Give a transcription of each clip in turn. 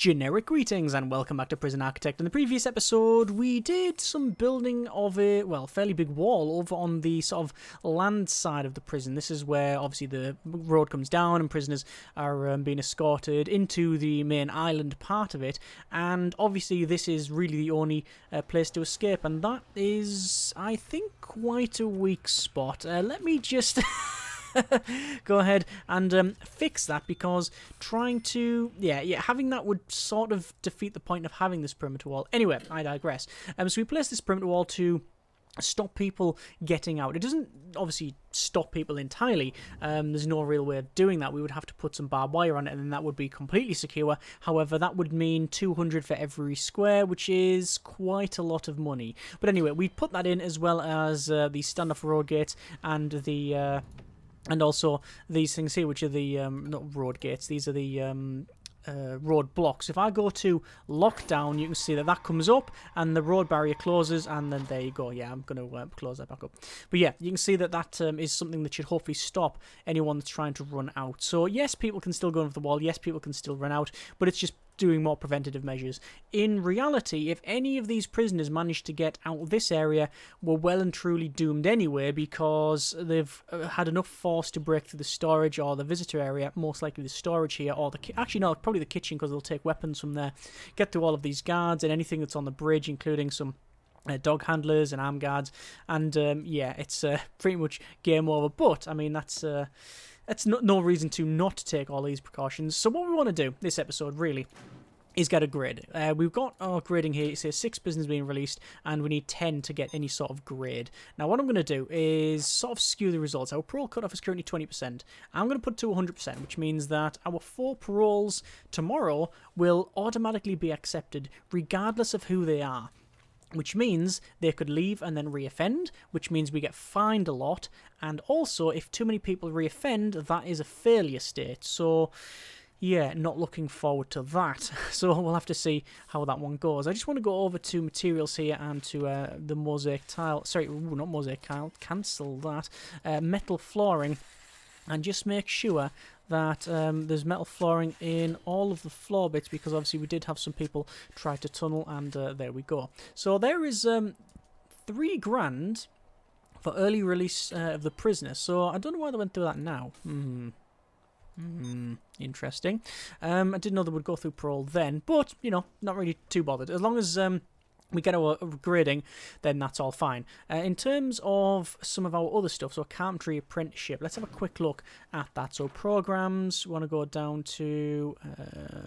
Generic greetings and welcome back to Prison Architect. In the previous episode, we did some building of a, well, fairly big wall over on the sort of land side of the prison. This is where, obviously, the road comes down and prisoners are being escorted into the main island part of it. And, obviously, this is really the only place to escape. And that is, I think, quite a weak spot. Let me just... go ahead and fix that, because trying to having that would sort of defeat the point of having this perimeter wall. Anyway, I digress. So we place this perimeter wall to stop people getting out. It doesn't obviously stop people entirely. There's no real way of doing that. We would have to put some barbed wire on it, and then that would be completely secure. However, that would mean 200 for every square, which is quite a lot of money. But anyway, we put that in, as well as the standoff road gates and the and also these things here, which are the, not road gates, these are the road blocks. If I go to lockdown, you can see that comes up and the road barrier closes, and then there you go. Yeah, I'm going to close that back up. But yeah, you can see that is something that should hopefully stop anyone that's trying to run out. So yes, people can still go over the wall. Yes, people can still run out, but it's just doing more preventative measures. In reality, if any of these prisoners manage to get out of this area, we're well and truly doomed anyway, because they've had enough force to break through the storage or the visitor area, most likely the storage here, or actually no, probably the kitchen, because they'll take weapons from there, get through all of these guards and anything that's on the bridge, including some dog handlers and armed guards, and yeah, it's pretty much game over. But I mean, that's no reason to not take all these precautions. So what we want to do this episode really is get a grade. We've got our grading here. It says 6 prisoners being released, and we need 10 to get any sort of grade. Now, what I'm going to do is sort of skew the results. Our parole cutoff is currently 20%. I'm going to put to 100%, which means that our 4 paroles tomorrow will automatically be accepted, regardless of who they are. Which means they could leave and then reoffend, which means we get fined a lot. And also, if too many people reoffend, that is a failure state. So, yeah, not looking forward to that. So we'll have to see how that one goes. I just want to go over to materials here and to the mosaic tile. Sorry, not mosaic tile. Cancel that. Metal flooring. And just make sure that there's metal flooring in all of the floor bits, because obviously we did have some people try to tunnel, and there we go. So there is $3,000 for early release of the prisoner. So I don't know why they went through that now. Interesting. I didn't know they would go through parole then, but, you know, not really too bothered. As long as we get our grading, then that's all fine. In terms of some of our other stuff, so carpentry apprenticeship, let's have a quick look at that. So programs, we want to go down to,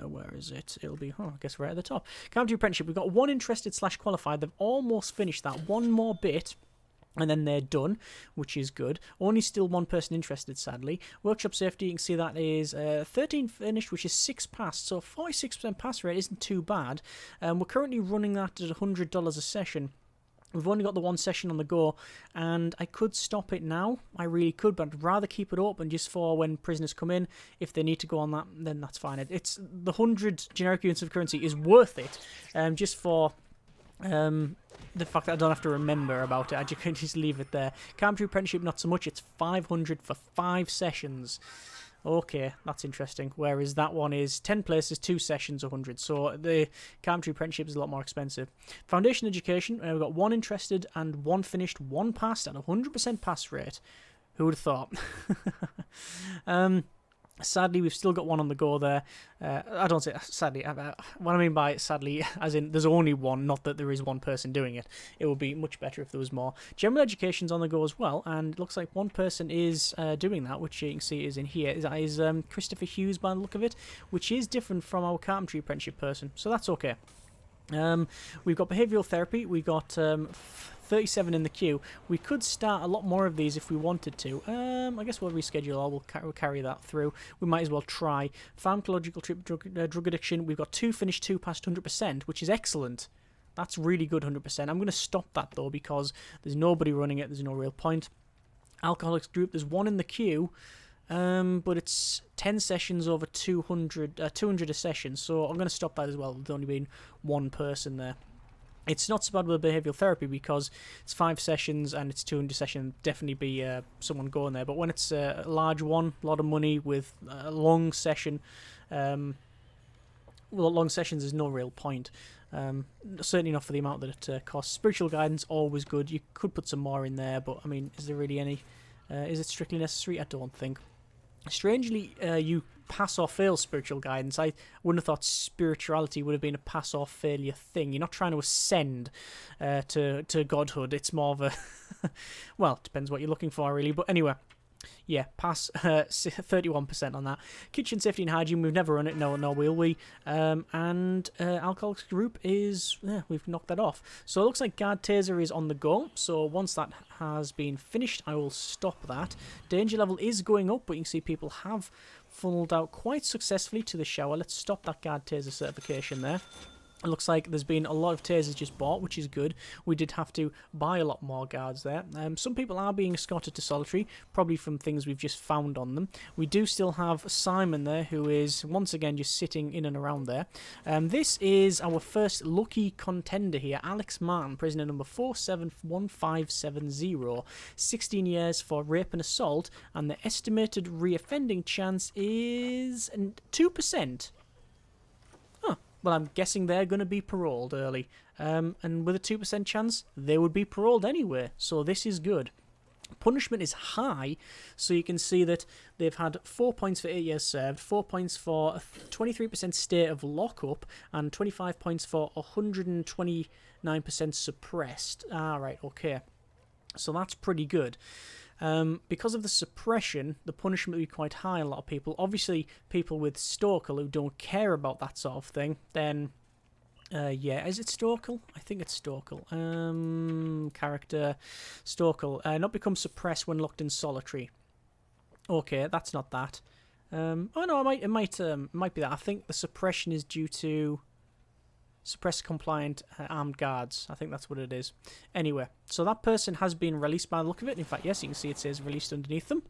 where is it? It'll be, I guess right at the top. Carpentry apprenticeship, we've got 1 interested / qualified. They've almost finished that. One more bit, and then they're done, which is good. Only still 1 person interested, sadly. Workshop safety, you can see that is 13 finished, which is 6 passed. So 46% pass rate isn't too bad. We're currently running that at $100 a session. We've only got the 1 session on the go, and I could stop it now. I really could, but I'd rather keep it open just for when prisoners come in. If they need to go on that, then that's fine. It's the 100 generic units of currency is worth it, just for the fact that I don't have to remember about it. I can just leave it there. Carpentry apprenticeship, not so much. It's 500 for 5 sessions. Okay, that's interesting. Whereas that one is 10 places, 2 sessions, 100. So the carpentry apprenticeship is a lot more expensive. Foundation education, we've got 1 interested and 1 finished, 1 passed at 100% pass rate. Who would have thought? Sadly, we've still got 1 on the go there. I don't say sadly. What I mean by sadly, as in there's only 1, not that there is 1 person doing it. It would be much better if there was more. General education's on the go as well, and it looks like 1 person is doing that, which you can see is in here. That is Christopher Hughes by the look of it, which is different from our carpentry apprenticeship person, so that's okay. We've got behavioural therapy. We've got 37 in the queue. We could start a lot more of these if we wanted to. I guess we'll reschedule or we'll carry that through. We might as well try. Pharmacological drug addiction. We've got 2 finished, 2 past 100%, which is excellent. That's really good, 100%. I'm going to stop that, though, because there's nobody running it. There's no real point. Alcoholics group. There's 1 in the queue. But it's 10 sessions over 200 a session, so I'm going to stop that as well, with only being 1 person there. It's not so bad with behavioural therapy because it's 5 sessions and it's 200 sessions. Definitely be someone going there. But when it's a large one, a lot of money with a long session, long sessions is no real point. Certainly not for the amount that it costs. Spiritual guidance, always good. You could put some more in there, but I mean, is there really any? Is it strictly necessary? I don't think. Strangely, you pass or fail spiritual guidance. I wouldn't have thought spirituality would have been a pass or failure thing. You're not trying to ascend to godhood. It's more of a well, it depends what you're looking for, really. But anyway. Yeah, pass 31% on that. Kitchen safety and hygiene, we've never run it, no, will we? And alcoholics group is, we've knocked that off. So it looks like guard taser is on the go. So once that has been finished, I will stop that. Danger level is going up, but you can see people have funneled out quite successfully to the shower. Let's stop that guard taser certification there. It looks like there's been a lot of tasers just bought, which is good. We did have to buy a lot more guards there. Some people are being escorted to solitary, probably from things we've just found on them. We do still have Simon there, who is, once again, just sitting in and around there. This is our first lucky contender here, Alex Martin, prisoner number 471570. 16 years for rape and assault, and the estimated reoffending chance is 2%. Well, I'm guessing they're going to be paroled early. And with a 2% chance, they would be paroled anyway. So this is good. Punishment is high, so you can see that they've had 4 points for 8 years served, 4 points for a 23% stay of lockup, and 25 points for 129% suppressed. Right, okay. So that's pretty good. Because of the suppression, the punishment will be quite high on a lot of people. Obviously, people with Stokel who don't care about that sort of thing, then, yeah, is it Stokel? I think it's Stokel. Character, Stokel. Not become suppressed when locked in solitary. Okay, that's not that. Oh no, it might be that. I think the suppression is due to suppress compliant armed guards. I think that's what it is. Anyway, so that person has been released by the look of it. In fact, yes, you can see it says released underneath them.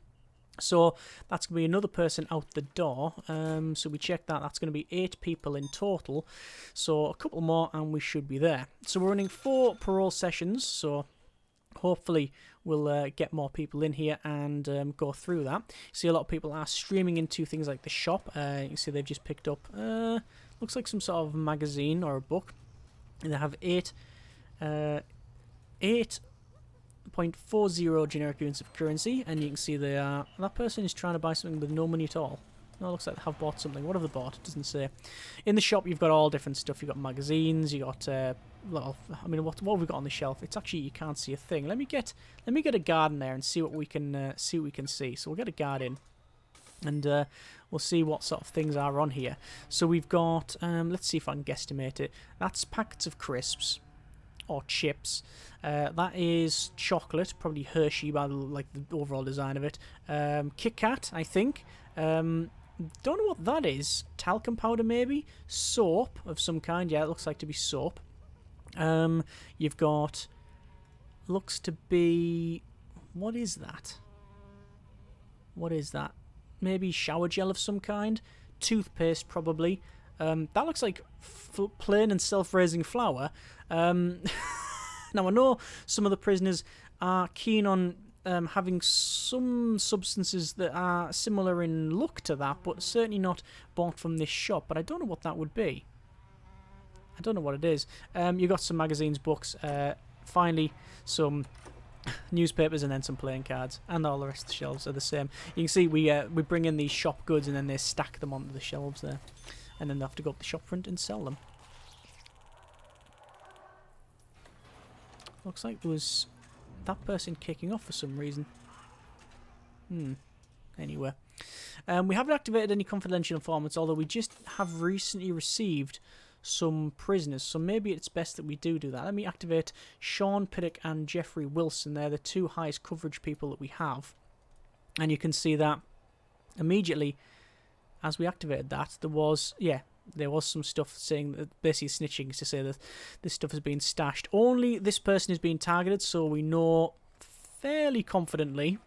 So that's going to be another person out the door. So we check that. That's going to be 8 people in total. So a couple more and we should be there. So we're running 4 parole sessions. So hopefully we'll get more people in here and go through that. See, a lot of people are streaming into things like the shop. You can see they've just picked up... looks like some sort of magazine or a book. And they have 8.40 generic units of currency, and you can see that person is trying to buy something with no money at all. No, it looks like they have bought something. What have they bought? It doesn't say. In the shop, you've got all different stuff. You've got magazines. You got well, I mean, what have we got on the shelf? It's actually, you can't see a thing. Let me get a guard in there and see what we can see. So we'll get a guard in, and we'll see what sort of things are on here. So we've got, let's see if I can guesstimate it. That's packets of crisps or chips. That is chocolate, probably Hershey by the overall design of it. Kit Kat, I think. Don't know what that is. Talcum powder, maybe. Soap of some kind. Yeah, it looks like to be soap. You've got, looks to be, what is that? What is that? Maybe shower gel of some kind. Toothpaste, probably. That looks like plain and self-raising flour. Now, I know some of the prisoners are keen on having some substances that are similar in look to that, but certainly not bought from this shop. But I don't know what that would be. I don't know what it is. You got some magazines, books, finally some newspapers, and then some playing cards, and all the rest of the shelves are the same. You can see we bring in these shop goods, and then they stack them onto the shelves there, and then they have to go up the shop front and sell them. Looks like there was that person kicking off for some reason. Anyway, we haven't activated any confidential informants, although we just have recently received some prisoners, so maybe it's best that we do that. Let me activate Sean Piddock and Jeffrey Wilson. They're the 2 highest coverage people that we have, and you can see that immediately as we activated that there was some stuff saying that, basically snitching to say that this stuff has been stashed. Only this person is being targeted, so we know fairly confidently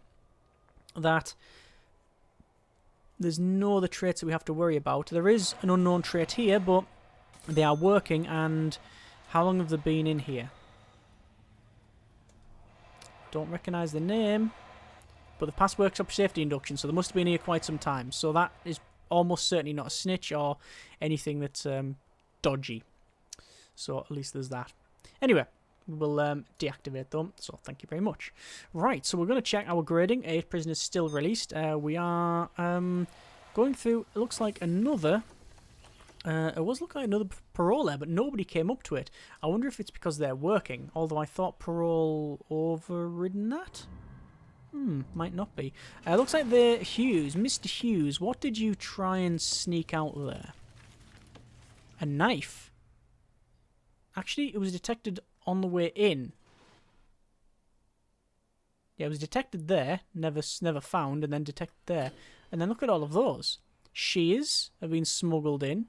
that there's no other traits that we have to worry about. There is an unknown trait here, but they are working. And how long have they been in here? Don't recognise the name, but the past workshop safety induction, so they must have been here quite some time. So that is almost certainly not a snitch or anything that's dodgy. So at least there's that. Anyway, we'll deactivate them, so thank you very much. Right, so we're going to check our grading. 8 prisoners still released. We are going through, it looks like another... it was looking like another parole there, but nobody came up to it. I wonder if it's because they're working, although I thought parole overridden that? Might not be. Looks like the Hughes. Mr. Hughes, what did you try and sneak out there? A knife? Actually, it was detected on the way in. Yeah, it was detected there, never found, and then detected there. And then look at all of those. Shears have been smuggled in.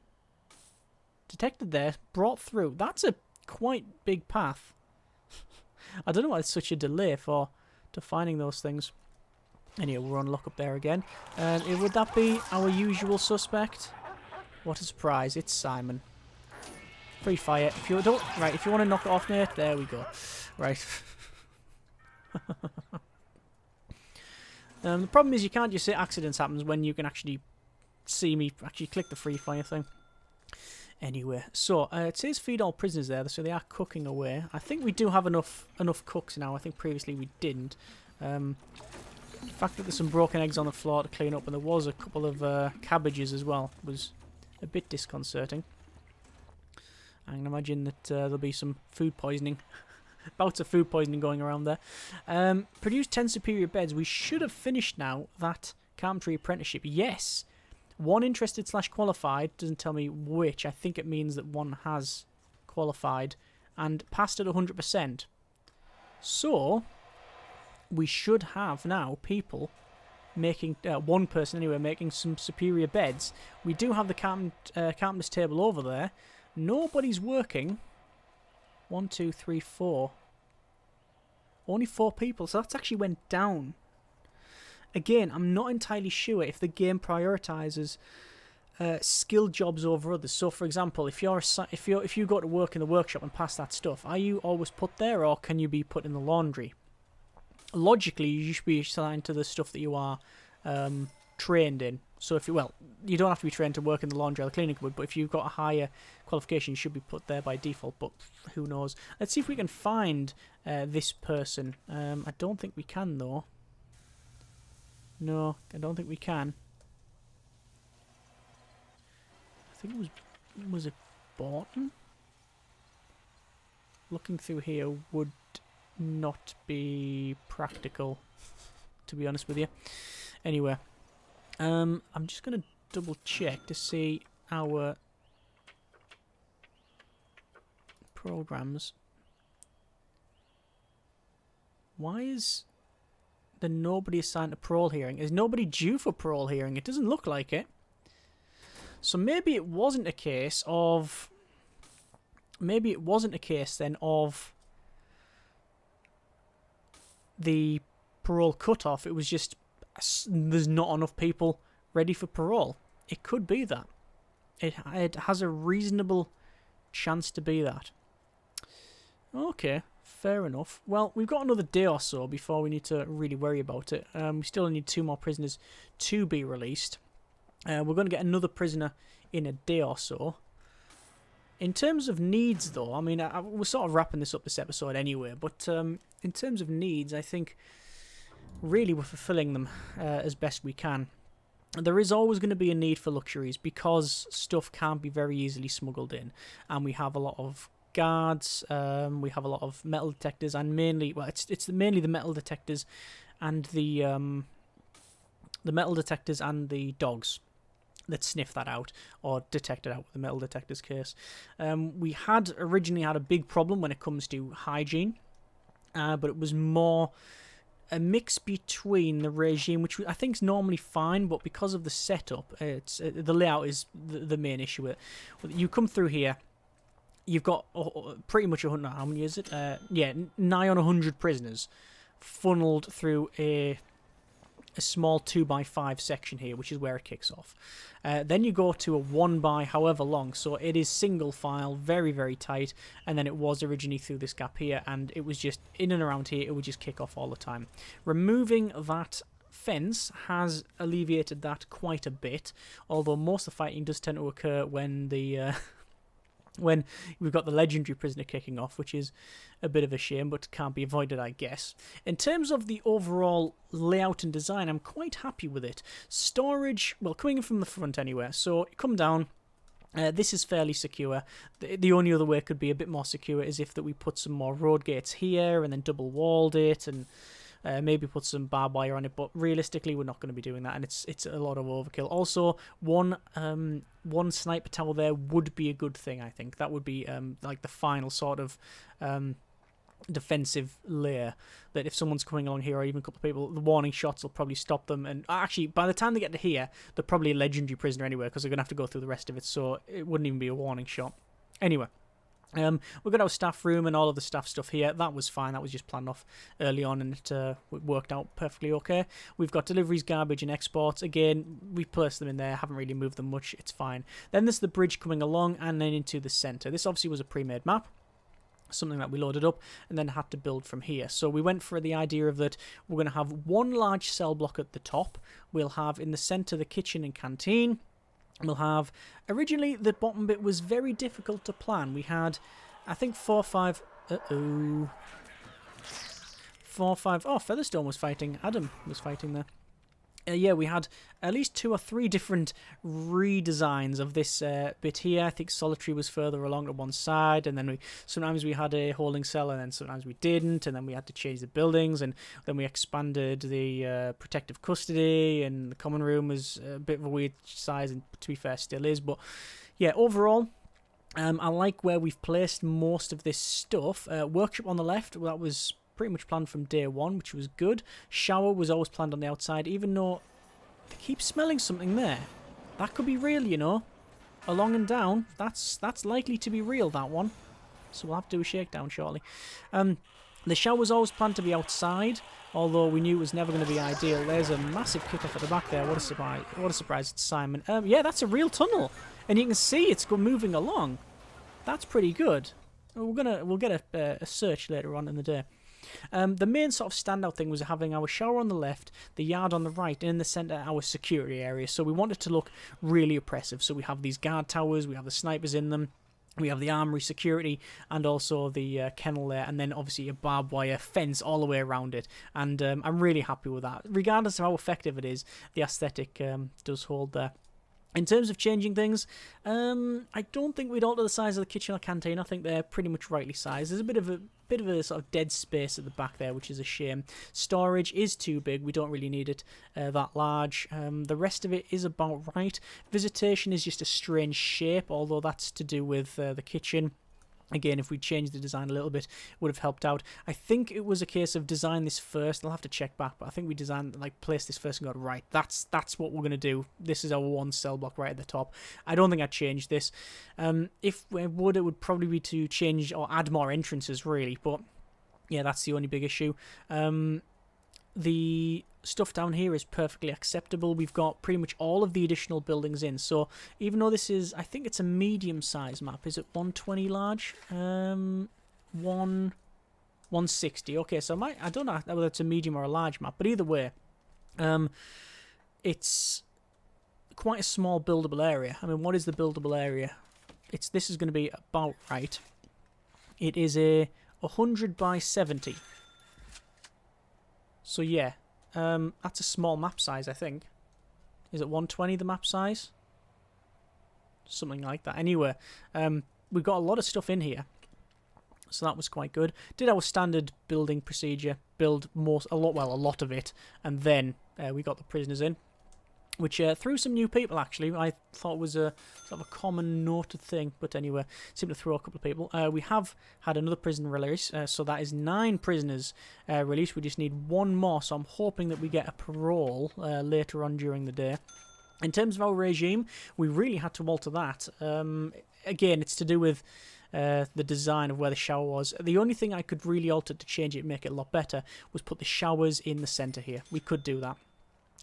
Detected there, brought through. That's a quite big path. I don't know why it's such a delay to finding those things. Anyway, we're on lock up there again. Would that be our usual suspect? What a surprise! It's Simon. Free fire. If you don't, right, if you want to knock it off, Nate, there we go. Right. The problem is you can't just say accidents happens when you can actually see me actually click the free fire thing. Anyway, so it says feed all prisoners there, so they are cooking away. I think we do have enough cooks now. I think previously we didn't. The fact that there's some broken eggs on the floor to clean up, and there was a couple of cabbages as well, was a bit disconcerting. I can imagine that there'll be some food poisoning, bouts of food poisoning going around there. Produce 10 superior beds. We should have finished now that carpentry apprenticeship. Yes. 1 interested / qualified, doesn't tell me which. I think it means that 1 has qualified and passed at 100%. So, we should have now people making, 1 person anyway, making some superior beds. We do have the carpenter's table over there. Nobody's working. 1, 2, 3, 4. Only 4 people, so that's actually went down. Again, I'm not entirely sure if the game prioritizes skill jobs over others. So, for example, if you go to work in the workshop and pass that stuff, are you always put there, or can you be put in the laundry? Logically, you should be assigned to the stuff that you are trained in. So, you don't have to be trained to work in the laundry or the cleaning cupboard, but if you've got a higher qualification, you should be put there by default. But who knows? Let's see if we can find this person. I don't think we can, though. No, I don't think we can. I think was it Barton? Looking through here would not be practical, to be honest with you. Anyway, I'm just going to double check to see our programs. Why is there nobody assigned to parole hearing? Is nobody due for parole hearing? It doesn't look like it. So maybe it wasn't a case of... Maybe it wasn't a case then of the parole cutoff. It was just there's not enough people ready for parole. It could be that. It has a reasonable chance to be that. Okay. Fair enough. Well, we've got another day or so before we need to really worry about it. We still need 2 more prisoners to be released. We're going to get another prisoner in a day or so. In terms of needs, though, I mean, we're sort of wrapping this up this episode anyway, but in terms of needs, I think really we're fulfilling them as best we can. There is always going to be a need for luxuries because stuff can't be very easily smuggled in, and we have a lot of guards, we have a lot of metal detectors, and mainly, well, it's mainly the metal detectors and the metal detectors and the dogs that sniff that out or detect it out with the metal detectors case. We had originally had a big problem when it comes to hygiene, but it was more a mix between the regime, which I think is normally fine, but because of the setup, it's the layout is the main issue with it. You come through here. You've got pretty much 100, how many is it? Yeah, nigh on 100 prisoners funneled through a small 2x5 section here, which is where it kicks off. Then you go to a 1x however long, so it is single file, very, very tight, and then it was originally through this gap here, and it was just in and around here, it would just kick off all the time. Removing that fence has alleviated that quite a bit, although most of the fighting does tend to occur when the when we've got the legendary prisoner kicking off, which is a bit of a shame, but can't be avoided, I guess. In terms of the overall layout and design, I'm quite happy with it. Storage, well, coming in from the front anyway, so you come down. This is fairly secure. The only other way it could be a bit more secure is if that we put some more road gates here and then double walled it and maybe put some barbed wire on it, but realistically we're not going to be doing that, and it's a lot of overkill. Also, one sniper tower there would be a good thing. I think that would be like the final sort of defensive layer, that if someone's coming along here or even a couple of people, the warning shots will probably stop them, and actually by the time they get to here they're probably a legendary prisoner anyway, because they're going to have to go through the rest of it, so it wouldn't even be a warning shot. Anyway, we've got our staff room and all of the staff stuff here. That was fine. That was just planned off early on, and it worked out perfectly okay. We've got deliveries, garbage, and exports. Again, we placed them in there. Haven't really moved them much. It's fine. Then there's the bridge coming along, and then into the centre. This obviously was a pre-made map, something that we loaded up and then had to build from here. So we went for the idea of that we're going to have one large cell block at the top. We'll have in the centre the kitchen and canteen. We'll have, originally the bottom bit was very difficult to plan. We had, I think 4 or 5, 4 or 5, oh, Featherstone was fighting, Adam was fighting there. Yeah, we had at least 2 or 3 different redesigns of this bit here. I think Solitary was further along to one side, and then sometimes we had a holding cell, and then sometimes we didn't, and then we had to change the buildings, and then we expanded the protective custody, and the common room was a bit of a weird size, and to be fair, still is. But yeah, overall, I like where we've placed most of this stuff. Workshop on the left, well, that was pretty much planned from day one, which was good. Shower was always planned on the outside, even though I keep smelling something there. That could be real, you know. Along and down, that's likely to be real, that one. So we'll have to do a shakedown shortly. The shower was always planned to be outside, although we knew it was never going to be ideal. There's a massive kickoff at the back there. What a surprise! What a surprise! It's Simon. Yeah, that's a real tunnel, and you can see it's moving along. That's pretty good. We'll get a search later on in the day. The main sort of standout thing was having our shower on the left, the yard on the right, and in the centre our security area. So we wanted to look really oppressive. So we have these guard towers, we have the snipers in them, we have the armory security, and also the kennel there, and then obviously a barbed wire fence all the way around it. And I'm really happy with that. Regardless of how effective it is, the aesthetic does hold there. In terms of changing things, I don't think we'd alter the size of the kitchen or canteen. I think they're pretty much rightly sized. There's a bit of a sort of dead space at the back there, which is a shame. Storage is too big. We don't really need it that large. The rest of it is about right. Visitation is just a strange shape, although that's to do with the kitchen. Again, if we changed the design a little bit, it would have helped out. I think it was a case of design this first. I'll have to check back, but I think we placed this first and got right. That's what we're going to do. This is our one cell block right at the top. I don't think I'd change this. If we would, it would probably be to change or add more entrances, really. But yeah, that's the only big issue. The stuff down here is perfectly acceptable. We've got pretty much all of the additional buildings in. So even though this is, I think it's a medium-sized map. Is it 120 large? 160. Okay, so I don't know whether it's a medium or a large map, but either way, it's quite a small buildable area. I mean, what is the buildable area? This is going to be about right. It is a 100 by 70. So yeah, that's a small map size, I think. Is it 120 the map size? Something like that. Anyway, we've got a lot of stuff in here, so that was quite good. Did our standard building procedure, build a lot of it, and then we got the prisoners in, which threw some new people, actually. I thought was a sort of a common noted thing, but anyway, seemed to throw a couple of people. We have had another prison release, so that is 9 prisoners released. We just need 1 more, so I'm hoping that we get a parole later on during the day. In terms of our regime, we really had to alter that. Again, it's to do with the design of where the shower was. The only thing I could really alter to change it, make it a lot better, was put the showers in the centre here. We could do that.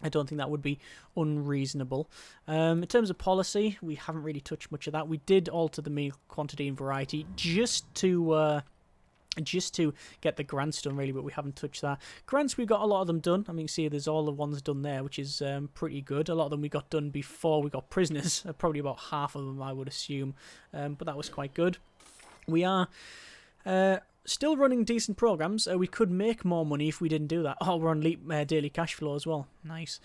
I don't think that would be unreasonable. In terms of policy, we haven't really touched much of that. We did alter the meal quantity and variety just to just to get the grants done, really, but we haven't touched that. Grants, we got a lot of them done. I mean, you see there's all the ones done there, which is pretty good. A lot of them we got done before we got prisoners, probably about half of them, I would assume, but that was quite good. We are still running decent programs. We could make more money if we didn't do that. Oh, we're on daily cash flow as well. Nice.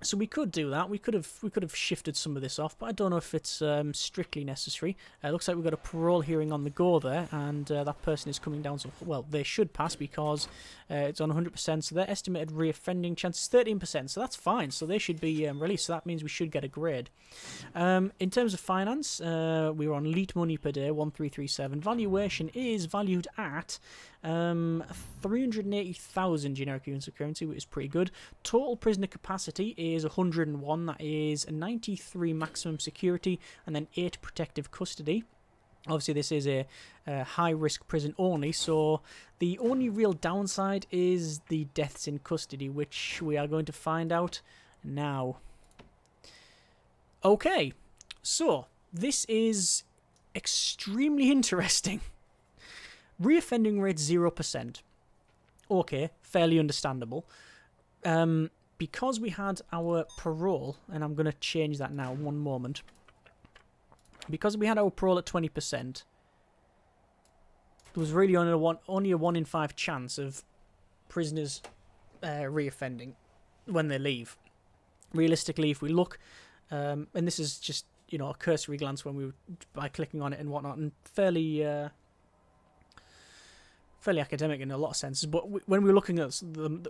So we could do that. We could have shifted some of this off, but I don't know if it's strictly necessary. Looks like we've got a parole hearing on the go there, and that person is coming down. So, well, they should pass because it's on 100%. So their estimated reoffending chance is 13%. So that's fine. So they should be released. So that means we should get a grade. In terms of finance, we were on elite money per day, 1337. Valuation is valued at 380,000 generic units of currency, which is pretty good. Total prisoner capacity is 101. That is 93 maximum security and then 8 protective custody. Obviously, this is a high-risk prison only, so the only real downside is the deaths in custody, which we are going to find out now. Okay, so this is extremely interesting. Reoffending rate 0%. Okay, fairly understandable. Because we had our parole, and I'm going to change that now, one moment. Because we had our parole at 20%, there was really only a 1 in 5 chance of prisoners reoffending when they leave. Realistically, if we look, and this is just, you know, a cursory glance when we by clicking on it and whatnot, and fairly academic in a lot of senses, but when we were looking at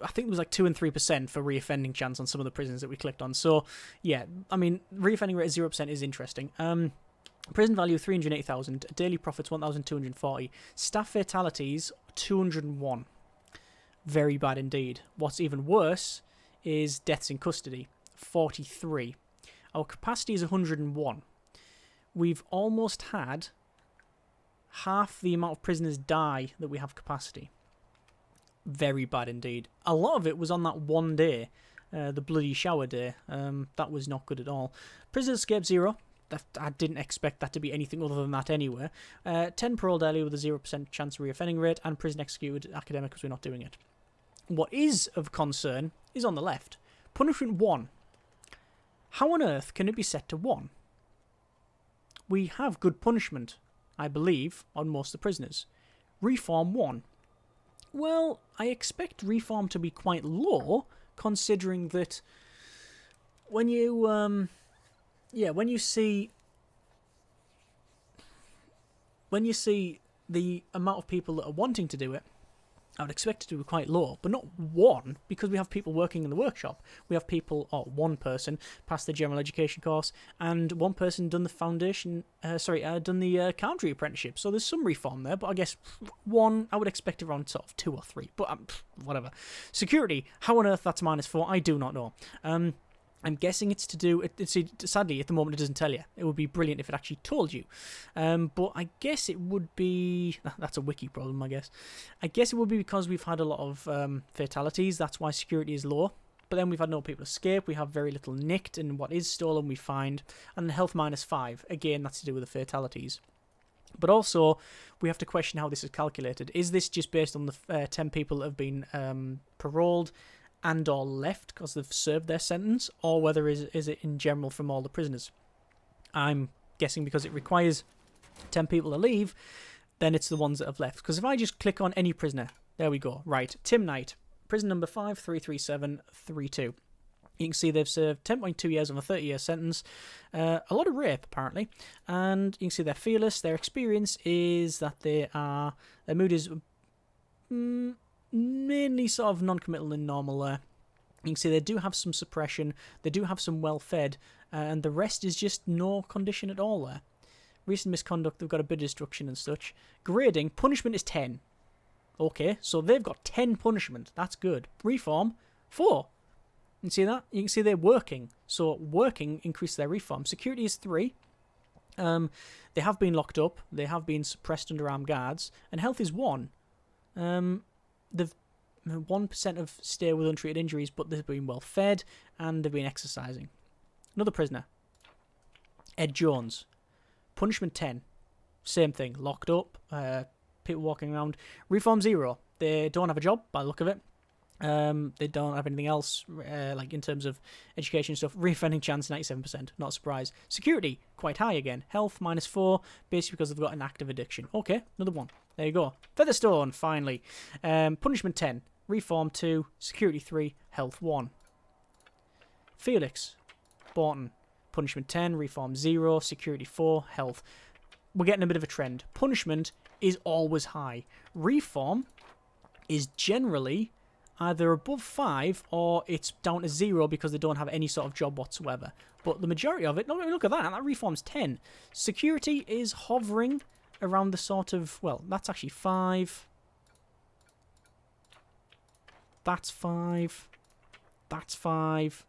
I think it was like 2 and 3% for reoffending chance on some of the prisons that we clicked on. So yeah, I mean, reoffending rate of 0% is interesting. Prison value 380,000, daily profits 1,240, staff fatalities 201. Very bad indeed. What's even worse is deaths in custody, 43. Our capacity is 101. We've almost had half the amount of prisoners die that we have capacity. Very bad indeed. A lot of it was on that one day, the bloody shower day. That was not good at all. Prisoner escape 0. I didn't expect that to be anything other than that anywhere. 10 parole daily with a 0% chance of reoffending rate, and prison executed academic because we're not doing it. What is of concern is on the left. Punishment 1. How on earth can it be set to 1? We have good punishment, I believe, on most of the prisoners. Reform 1. Well, I expect reform to be quite low, considering that when you, when you see the amount of people that are wanting to do it, I would expect it to be quite low, but not 1, because we have people working in the workshop. We have people, one person passed the general education course, and one person done the foundation, done the carpentry apprenticeship. So there's some reform there, but I guess 1, I would expect around sort of 2 or 3, but whatever. Security, how on earth that's -4, I do not know. I'm guessing it's to do... sadly, at the moment, it doesn't tell you. It would be brilliant if it actually told you. But I guess it would be... That's a wiki problem, I guess. I guess it would be because we've had a lot of fatalities. That's why security is low. But then we've had no people escape. We have very little nicked, and what is stolen we find. And health -5. Again, that's to do with the fatalities. But also, we have to question how this is calculated. Is this just based on the 10 people that have been paroled and or left because they've served their sentence, or whether is it in general from all the prisoners? I'm guessing because it requires 10 people to leave, then it's the ones that have left. Because if I just click on any prisoner, there we go. Right, Tim Knight, prison number 533732. You can see they've served 10.2 years on a 30-year sentence. A lot of rape, apparently. And you can see they're fearless. Their experience is that their mood is mainly sort of non-committal and normal there. You can see they do have some suppression, they do have some well-fed, and the rest is just no condition at all there. Recent misconduct, they've got a bit of destruction and such. Grading, punishment is 10. Okay, so they've got 10 punishment, that's good. Reform, 4. You can see that? You can see they're working, so working increases their reform. Security is 3. They have been locked up, they have been suppressed under armed guards, and health is 1. They've 1% of stay with untreated injuries, but they've been well fed and they've been exercising. Another prisoner, Ed Jones, punishment 10, same thing, locked up, people walking around. Reform 0. They don't have a job by the look of it. They don't have anything else, like in terms of education stuff. Reoffending chance 97%, not a surprise. Security, quite high again. Health, -4, basically because they've got an active addiction. Okay, another one. There you go. Featherstone, finally. Punishment 10, Reform 2, Security 3, Health 1. Felix, Borton, Punishment 10, Reform 0, Security 4, Health. We're getting a bit of a trend. Punishment is always high. Reform is generally either above 5 or it's down to 0 because they don't have any sort of job whatsoever. But the majority of it, no, look at that. That reform's 10. Security is hovering around the sort of, well, that's actually 5. That's 5. That's 5.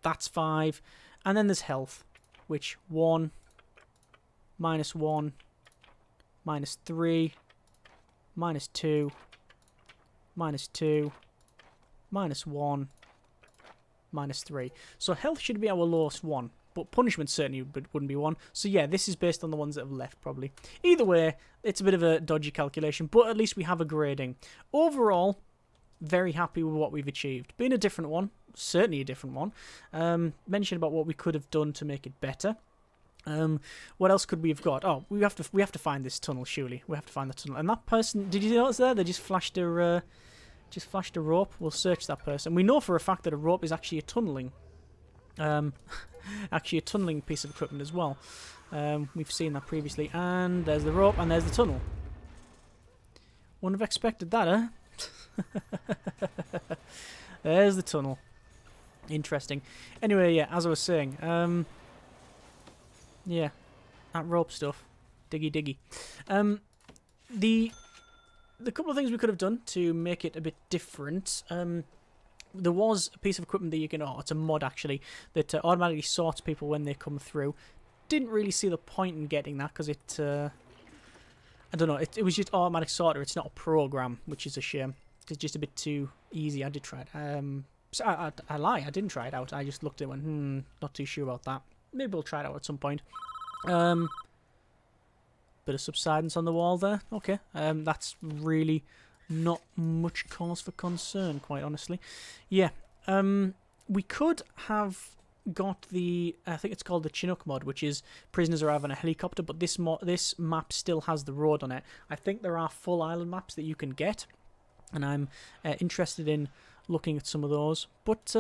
That's 5. And then there's health, which 1, -1, -3, -2, -2, -1, -3. So health should be our lowest one, but punishment certainly wouldn't be one. So yeah, this is based on the ones that have left, probably. Either way, it's a bit of a dodgy calculation, but at least we have a grading. Overall, very happy with what we've achieved. Been a different one, certainly a different one. Mentioned about what we could have done to make it better. What else could we have got? Oh, we have to find this tunnel. Surely we have to find the tunnel. And that person, did you notice there? They just flashed a rope. We'll search that person. We know for a fact that a rope is actually a tunneling, actually a tunneling piece of equipment as well. We've seen that previously. And there's the rope, and there's the tunnel. Wouldn't have expected that, huh? There's the tunnel. Interesting. Anyway, yeah, as I was saying, yeah, that rope stuff, diggy. The couple of things we could have done to make it a bit different. There was a piece of equipment that you can, it's a mod actually, that automatically sorts people when they come through. Didn't really see the point in getting that because it, I don't know, it was just automatic sorter. It's not a program, which is a shame. It's just a bit too easy. I did try it. So I lie, I didn't try it out. I just looked at it and went, not too sure about that. Maybe we'll try it out at some point. Bit of subsidence on the wall there. Okay. That's really not much cause for concern, quite honestly. Yeah. We could have got the, I think it's called the Chinook mod, which is prisoners arrive on a helicopter, but this map still has the road on it. I think there are full island maps that you can get, and I'm interested in looking at some of those. But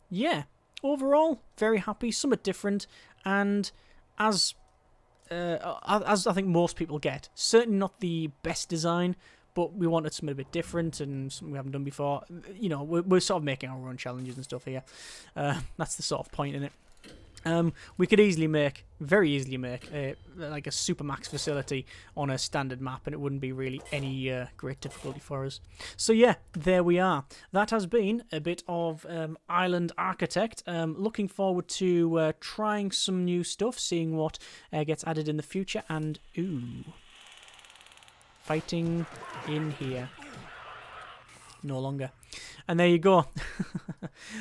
yeah, overall, very happy. Somewhat different, and as I think most people get, certainly not the best design, but we wanted something a bit different and something we haven't done before. You know, we're sort of making our own challenges and stuff here. That's the sort of point in it. We could very easily make like a Supermax facility on a standard map, and it wouldn't be really any great difficulty for us. So yeah, there we are. That has been a bit of Island Architect. Looking forward to trying some new stuff, seeing what gets added in the future, and fighting in here. No longer. And there you go.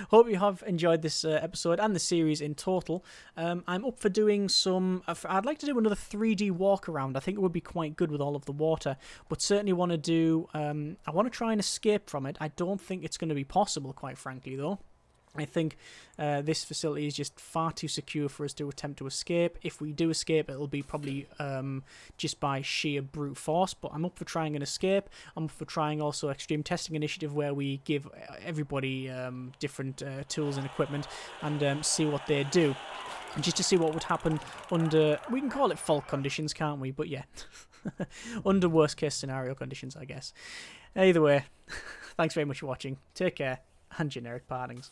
Hope you have enjoyed this episode and the series in total. I'm up for doing some... I'd like to do another 3D walk around. I think it would be quite good with all of the water. But certainly want to do... I want to try and escape from it. I don't think it's going to be possible, quite frankly, though. I think this facility is just far too secure for us to attempt to escape. If we do escape, it'll be probably just by sheer brute force, but I'm up for trying an escape. I'm up for trying also Extreme Testing Initiative, where we give everybody different tools and equipment and see what they do. And just to see what would happen under, we can call it fault conditions, can't we? But yeah, under worst case scenario conditions, I guess. Either way, thanks very much for watching. Take care, and generic partings.